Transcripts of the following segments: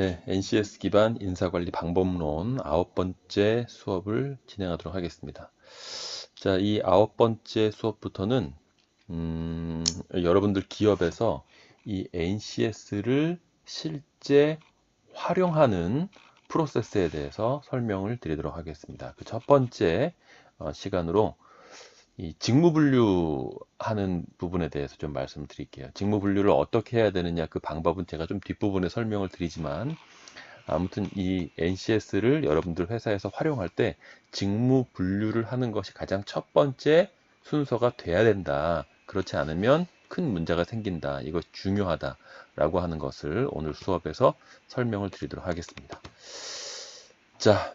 네, NCS 기반 인사관리 방법론 9번째 수업을 진행하도록 하겠습니다. 자, 이 9번째 수업부터는 여러분들 기업에서 이 NCS를 실제 활용하는 프로세스에 대해서 설명을 드리도록 하겠습니다. 그 첫 번째 시간으로 이 직무분류하는 부분에 대해서 좀 말씀드릴게요. 직무분류를 어떻게 해야 되느냐, 그 방법은 제가 좀 뒷부분에 설명을 드리지만, 아무튼 이 NCS를 여러분들 회사에서 활용할 때 직무 분류를 하는 것이 가장 첫 번째 순서가 돼야 된다. 그렇지 않으면 큰 문제가 생긴다. 이것이 중요하다라고 하는 것을 오늘 수업에서 설명을 드리도록 하겠습니다. 자,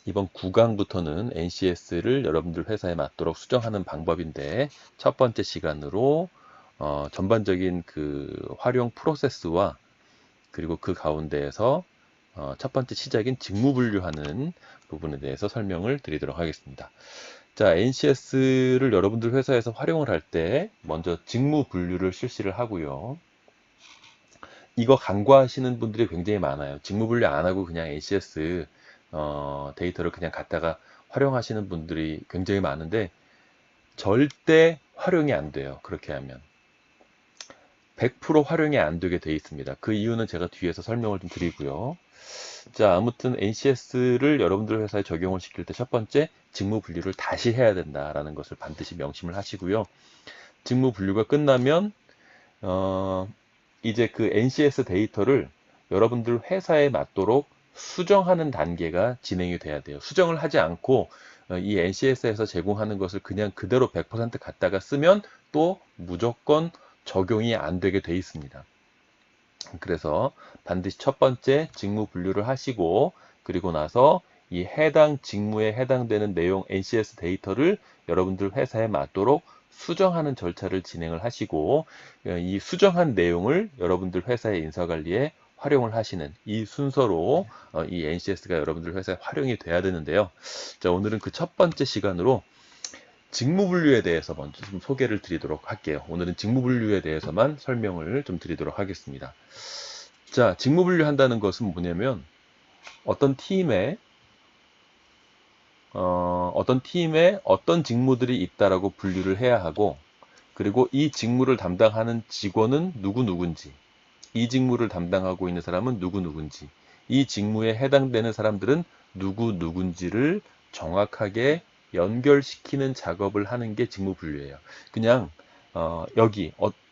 이번 9강부터는 NCS를 여러분들 회사에 맞도록 수정하는 방법인데, 첫 번째 시간으로 전반적인 그 활용 프로세스와 그리고 그 가운데에서 첫 번째 시작인 직무 분류하는 부분에 대해서 설명을 드리도록 하겠습니다. 자, NCS를 여러분들 회사에서 활용을 할 때 먼저 직무 분류를 실시를 하고요. 이거 간과하시는 분들이 굉장히 많아요. 직무 분류 안 하고 그냥 NCS 데이터를 그냥 갖다가 활용하시는 분들이 굉장히 많은데 절대 활용이 안 돼요. 그렇게 하면 100% 활용이 안 되게 돼 있습니다. 그 이유는 제가 뒤에서 설명을 좀 드리고요. 자, 아무튼 NCS를 여러분들 회사에 적용을 시킬 때 첫 번째 직무 분류를 다시 해야 된다라는 것을 반드시 명심을 하시고요. 직무 분류가 끝나면 이제 그 NCS 데이터를 여러분들 회사에 맞도록 수정하는 단계가 진행이 돼야 돼요. 수정을 하지 않고 이 NCS에서 제공하는 것을 그냥 그대로 100% 갖다가 쓰면 또 무조건 적용이 안 되게 돼 있습니다. 그래서 반드시 첫 번째 직무 분류를 하시고, 그리고 나서 이 해당 직무에 해당되는 내용 NCS 데이터를 여러분들 회사에 맞도록 수정하는 절차를 진행을 하시고, 이 수정한 내용을 여러분들 회사의 인사관리에 활용을 하시는 이 순서로 이 NCS가 여러분들 회사에 활용이 돼야 되는데요. 자, 오늘은 그 첫 번째 시간으로 직무분류에 대해서 먼저 좀 소개를 드리도록 할게요. 오늘은 직무분류에 대해서만 설명을 좀 드리도록 하겠습니다. 자, 직무분류 한다는 것은 뭐냐면 어떤 팀에 어떤 직무들이 있다라고 분류를 해야 하고, 그리고 이 직무를 담당하는 직원은 누구누군지, 이 직무를 담당하고 있는 사람은 누구누군지, 이 직무에 해당되는 사람들은 누구누군지를 정확하게 연결시키는 작업을 하는 게 직무 분류예요. 그냥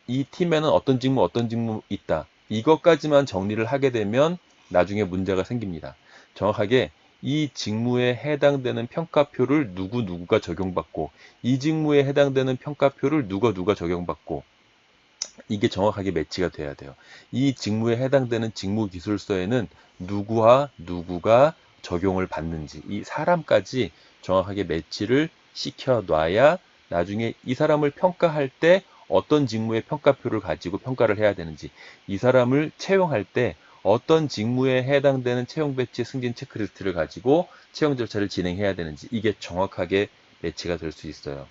이 팀에는 어떤 직무 있다. 이것까지만 정리를 하게 되면 나중에 문제가 생깁니다. 정확하게 이 직무에 해당되는 평가표를 누구가 적용받고, 이 직무에 해당되는 평가표를 누가 적용받고, 이게 정확하게 매치가 돼야 돼요. 이 직무에 해당되는 직무기술서에는 누구와 누구가 적용을 받는지, 이 사람까지 정확하게 매치를 시켜놔야 나중에 이 사람을 평가할 때 어떤 직무의 평가표를 가지고 평가를 해야 되는지, 이 사람을 채용할 때 어떤 직무에 해당되는 채용 배치 승진 체크리스트를 가지고 채용 절차를 진행해야 되는지, 이게 정확하게 매치가 될 수 있어요.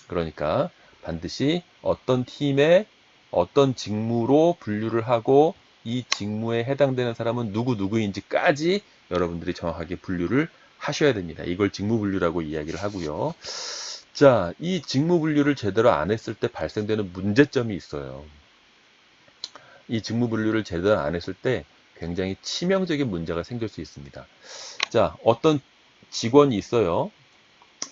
그러니까 반드시 어떤 팀에 어떤 직무로 분류를 하고 이 직무에 해당되는 사람은 누구인지까지 여러분들이 정확하게 분류를 하셔야 됩니다. 이걸 직무 분류라고 이야기를 하고요. 자, 이 직무 분류를 제대로 안 했을 때 발생되는 문제점이 있어요. 이 직무 분류를 제대로 안 했을 때 굉장히 치명적인 문제가 생길 수 있습니다. 자, 어떤 직원이 있어요.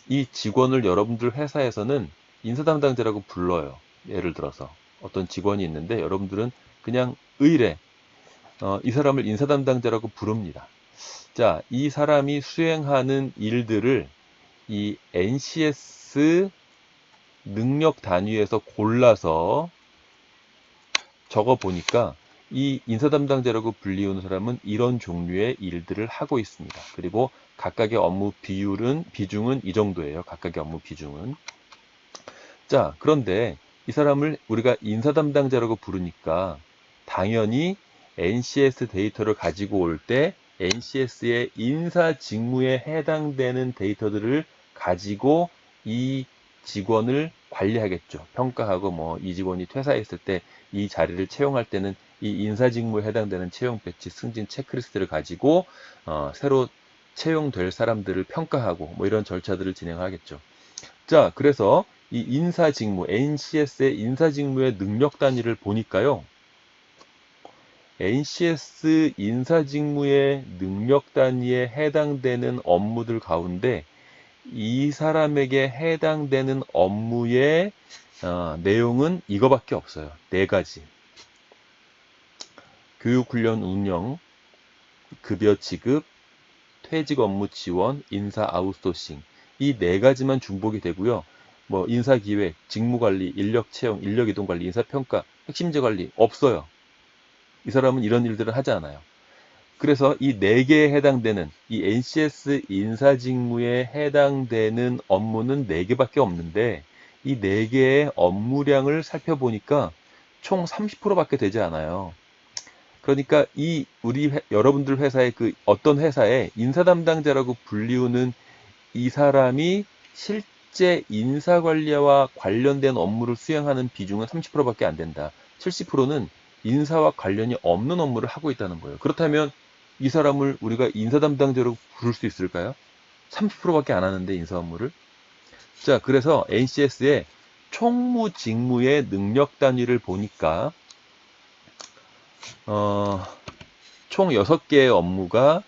이 직원을 여러분들 회사에서는 인사 담당자라고 불러요. 예를 들어서 어떤 직원이 있는데 여러분들은 그냥 의뢰, 이 사람을 인사 담당자라고 부릅니다. 자, 이 사람이 수행하는 일들을 이 NCS 능력 단위에서 골라서 적어 보니까 이 인사 담당자라고 불리우는 사람은 이런 종류의 일들을 하고 있습니다. 그리고 각각의 업무 비중은 이 정도예요. 각각의 업무 비중은. 자, 그런데 이 사람을 우리가 인사 담당자라고 부르니까 당연히 NCS 데이터를 가지고 올 때 NCS의 인사 직무에 해당되는 데이터들을 가지고 이 직원을 관리하겠죠. 평가하고 뭐 이 직원이 퇴사했을 때 이 자리를 채용할 때는 이 인사직무에 해당되는 채용 배치, 승진 체크리스트를 가지고 새로 채용될 사람들을 평가하고 뭐 이런 절차들을 진행하겠죠. 자, 그래서 이 인사직무, NCS의 인사직무의 능력 단위를 보니까요. NCS 인사직무의 능력 단위에 해당되는 업무들 가운데 이 사람에게 해당되는 업무의 내용은 이거밖에 없어요. 4가지. 교육훈련 운영, 급여 지급, 퇴직 업무 지원, 인사 아웃소싱. 이 4가지만 중복이 되고요. 뭐 인사기획, 직무관리, 인력 채용, 인력 이동 관리, 인사평가, 핵심제 관리 없어요. 이 사람은 이런 일들을 하지 않아요. 그래서 이 4개에 해당되는 이 NCS 인사직무에 해당되는 업무는 4개밖에 없는데 이 4개의 업무량을 살펴보니까 총 30%밖에 되지 않아요. 그러니까 이 여러분들 회사의 그 어떤 회사에 인사 담당자라고 불리우는 이 사람이 실제 인사 관리와 관련된 업무를 수행하는 비중은 30%밖에 안 된다. 70%는 인사와 관련이 없는 업무를 하고 있다는 거예요. 그렇다면 이 사람을 우리가 인사 담당자로 부를 수 있을까요? 30%밖에 안 하는데 인사 업무를. 자, 그래서 NCS의 총무 직무의 능력 단위를 보니까 총 6개의 업무가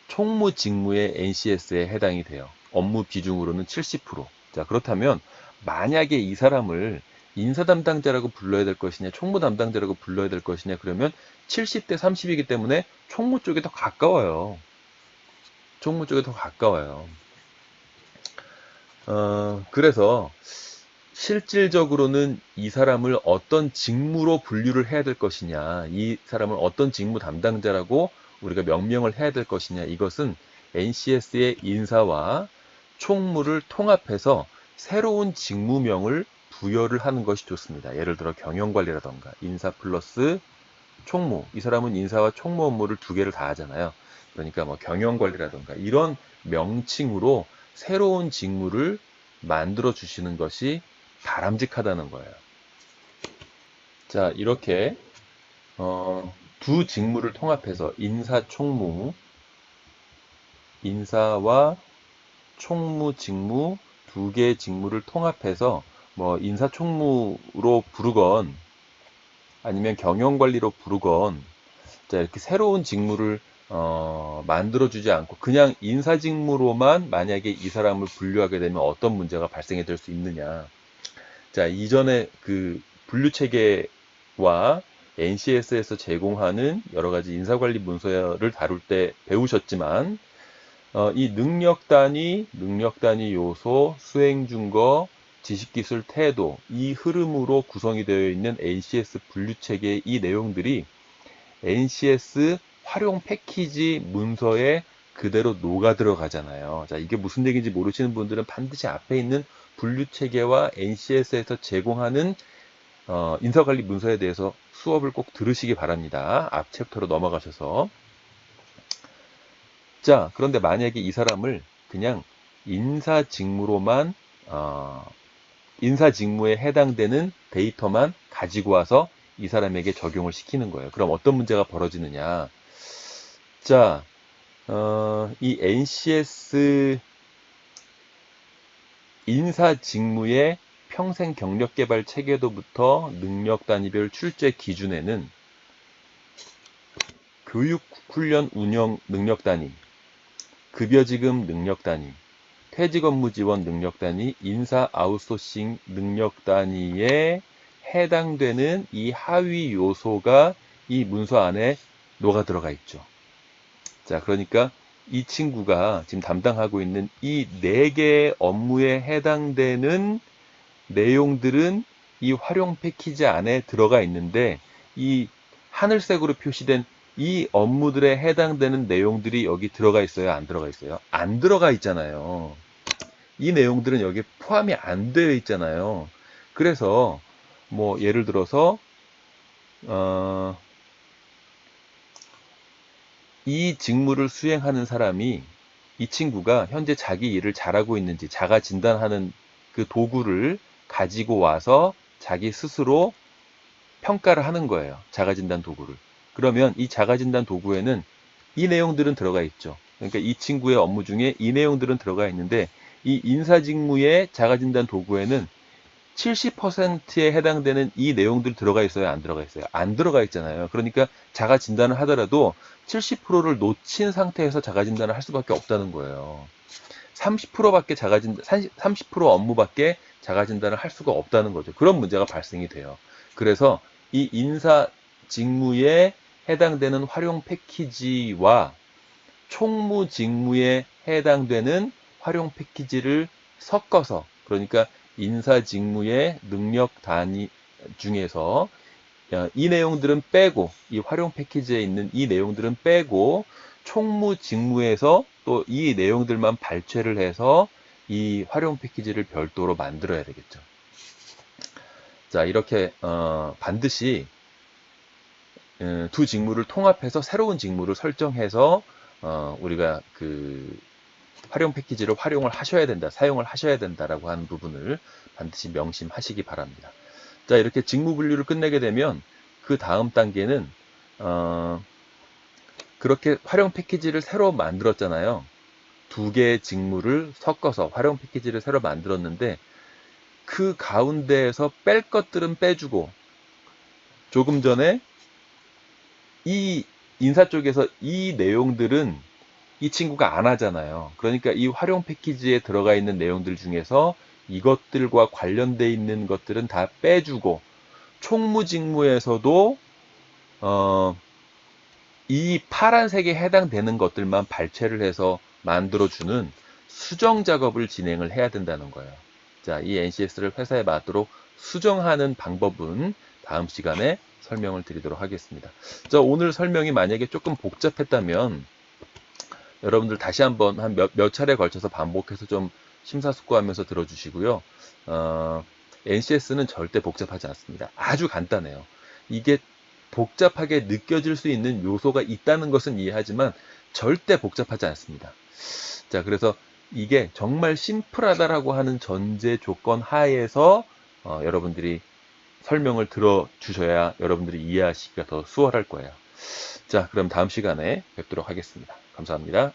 총무 직무의 NCS에 해당이 돼요. 업무 비중으로는 70%. 자, 그렇다면 만약에 이 사람을 인사 담당자라고 불러야 될 것이냐, 총무 담당자라고 불러야 될 것이냐, 그러면 70대 30이기 때문에 총무 쪽에 더 가까워요. 총무 쪽에 더 가까워요. 그래서 실질적으로는 이 사람을 어떤 직무로 분류를 해야 될 것이냐, 이 사람을 어떤 직무 담당자라고 우리가 명명을 해야 될 것이냐, 이것은 NCS의 인사와 총무를 통합해서 새로운 직무명을 부여를 하는 것이 좋습니다. 예를 들어 경영관리라던가 인사 플러스 총무, 이 사람은 인사와 총무 업무를 2개를 다 하잖아요. 그러니까 뭐 경영관리라던가 이런 명칭으로 새로운 직무를 만들어 주시는 것이 바람직하다는 거예요. 자, 이렇게 두 직무를 통합해서 인사 총무, 인사와 총무 직무 2개의 직무를 통합해서 뭐 인사 총무로 부르건 아니면 경영관리로 부르건, 자, 이렇게 새로운 직무를 만들어주지 않고 그냥 인사 직무로만 만약에 이 사람을 분류하게 되면 어떤 문제가 발생이 될 수 있느냐. 자, 이전에 그 분류 체계와 NCS에서 제공하는 여러 가지 인사관리 문서를 다룰 때 배우셨지만, 이 능력 단위 요소, 수행 준거, 지식기술 태도, 이 흐름으로 구성이 되어 있는 NCS 분류 체계의 이 내용들이 NCS 활용 패키지 문서에 그대로 녹아 들어가잖아요. 자, 이게 무슨 얘기인지 모르시는 분들은 반드시 앞에 있는 분류 체계와 NCS에서 제공하는 인사관리 문서에 대해서 수업을 꼭 들으시기 바랍니다. 앞 챕터로 넘어가셔서. 자, 그런데 만약에 이 사람을 그냥 인사 직무로만 인사 직무에 해당되는 데이터만 가지고 와서 이 사람에게 적용을 시키는 거예요. 그럼 어떤 문제가 벌어지느냐? 자, 이 NCS 인사 직무의 평생 경력 개발 체계도부터 능력 단위별 출제 기준에는 교육 훈련 운영 능력 단위, 급여 지급 능력 단위, 퇴직 업무 지원 능력 단위, 인사 아웃소싱 능력 단위에 해당되는 이 하위 요소가 이 문서 안에 녹아 들어가 있죠. 자, 그러니까 이 친구가 지금 담당하고 있는 이 4개의 업무에 해당되는 내용들은 이 활용 패키지 안에 들어가 있는데, 이 하늘색으로 표시된 이 업무들에 해당되는 내용들이 여기 들어가 있어요? 안 들어가 있어요? 안 들어가 있잖아요. 이 내용들은 여기에 포함이 안 되어 있잖아요. 그래서 뭐 예를 들어서 이 직무를 수행하는 사람이, 이 친구가 현재 자기 일을 잘하고 있는지 자가 진단하는 그 도구를 가지고 와서 자기 스스로 평가를 하는 거예요. 자가진단 도구를. 그러면 이 자가진단 도구에는 이 내용들은 들어가 있죠. 그러니까 이 친구의 업무 중에 이 내용들은 들어가 있는데 이 인사직무의 자가진단 도구에는 70%에 해당되는 이 내용들 들어가 있어요? 안 들어가 있어요? 안 들어가 있잖아요. 그러니까 자가진단을 하더라도 70%를 놓친 상태에서 자가진단을 할 수밖에 없다는 거예요. 30%밖에 30% 업무밖에 자가진단을 할 수가 없다는 거죠. 그런 문제가 발생이 돼요. 그래서 이 인사 직무에 해당되는 활용 패키지와 총무 직무에 해당되는 활용 패키지를 섞어서, 그러니까 인사 직무의 능력 단위 중에서 이 내용들은 빼고, 이 활용 패키지에 있는 이 내용들은 빼고 총무 직무에서 또 이 내용들만 발췌를 해서 이 활용 패키지를 별도로 만들어야 되겠죠. 자, 이렇게 반드시 두 직무를 통합해서 새로운 직무를 설정해서 우리가 그 활용 패키지를 활용을 하셔야 된다, 사용을 하셔야 된다라고 하는 부분을 반드시 명심하시기 바랍니다. 자, 이렇게 직무 분류를 끝내게 되면 그 다음 단계는 그렇게 활용 패키지를 새로 만들었잖아요. 두 개의 직무를 섞어서 활용 패키지를 새로 만들었는데 그 가운데에서 뺄 것들은 빼주고, 조금 전에 이 인사 쪽에서 이 내용들은 이 친구가 안 하잖아요. 그러니까 이 활용 패키지에 들어가 있는 내용들 중에서 이것들과 관련돼 있는 것들은 다 빼주고, 총무 직무에서도 이 파란색에 해당되는 것들만 발췌를 해서 만들어주는 수정 작업을 진행을 해야 된다는 거예요. 자, 이 NCS를 회사에 맞도록 수정하는 방법은 다음 시간에 설명을 드리도록 하겠습니다. 자, 오늘 설명이 만약에 조금 복잡했다면 여러분들 다시 한번 한 몇 차례 걸쳐서 반복해서 좀 심사숙고하면서 들어주시고요. NCS는 절대 복잡하지 않습니다. 아주 간단해요. 이게 복잡하게 느껴질 수 있는 요소가 있다는 것은 이해하지만 절대 복잡하지 않습니다. 자, 그래서 이게 정말 심플하다라고 하는 전제 조건 하에서 여러분들이 설명을 들어주셔야 여러분들이 이해하시기가 더 수월할 거예요. 자, 그럼 다음 시간에 뵙도록 하겠습니다. 감사합니다.